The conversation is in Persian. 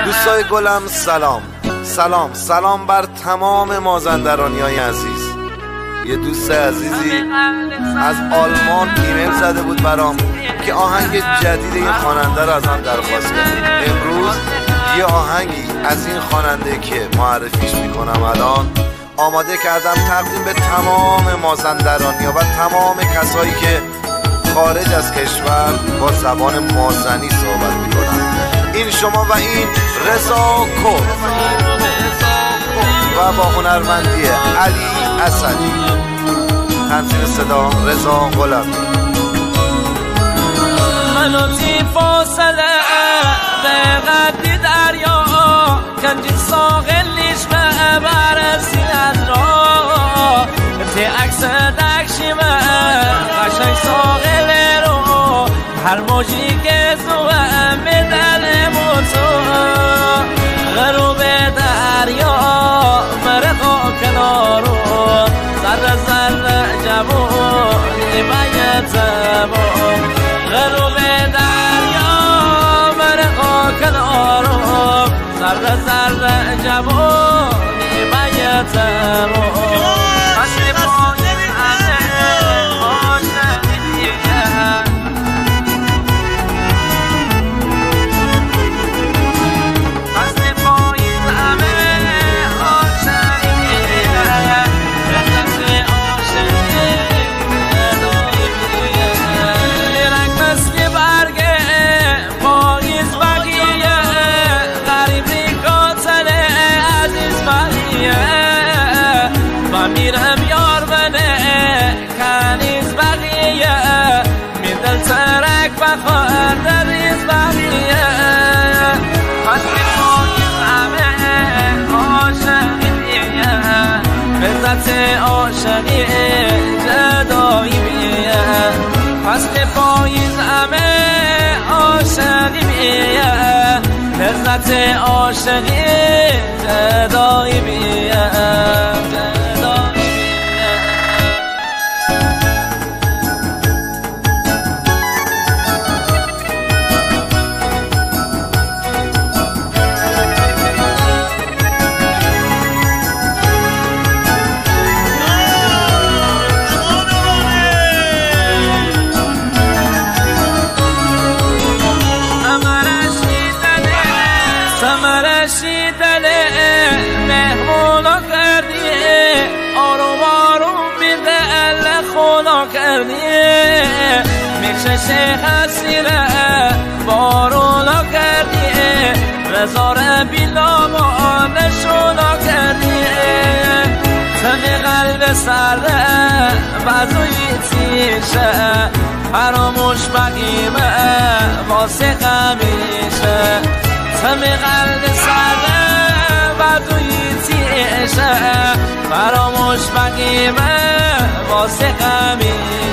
دوستای گلم سلام بر تمام مازندرانیای عزیز. یه دوست عزیزی از آلمان ایمیل زده بود برام که آهنگ جدید این خواننده رو از آن درخواست کنیم. امروز یه آهنگی از این خواننده که معرفیش میکنم الان آماده کردم تقدیم به تمام مازندرانیا و تمام کسایی که خارج از کشور با زبان مازنی صحبت میکنن. این شما و این رضا کرد و با هنرمندی علی اسدی، تنظیم صدا رضا غلامی. منو تی فاصله به قدی دریا کنجی ساغلیش به برسی از را تی عکس دکشیمه قشنگ ساغله رو هر موجی که زوه میدن موتو غروب دریا مرقا کنارو ذره ذره جوانی بیتمو غروب دریا مرقا کنارو ذره ذره جوانی بیتمو میرم یار بنه کنیز بقیه میدل ترک بخور دریز بقیه حسبی پاییز همه عاشقیه لذت عاشقی جدایی بیه حسبی پاییز همه عاشقیه لذت عاشقی جدایی بیه رشیدنه مهمونا کردیه آروم آروم بیدل خونا کردیه میشه شیخ حسیره بارونا کردیه رزاره بیلا ما نشونا کردیه تمی قلب سرده بزوی تیشه فراموش بگیمه واسه قمیشه تمی قلب سرده و توی تیشه فراموش بگیمه واسه قمیشه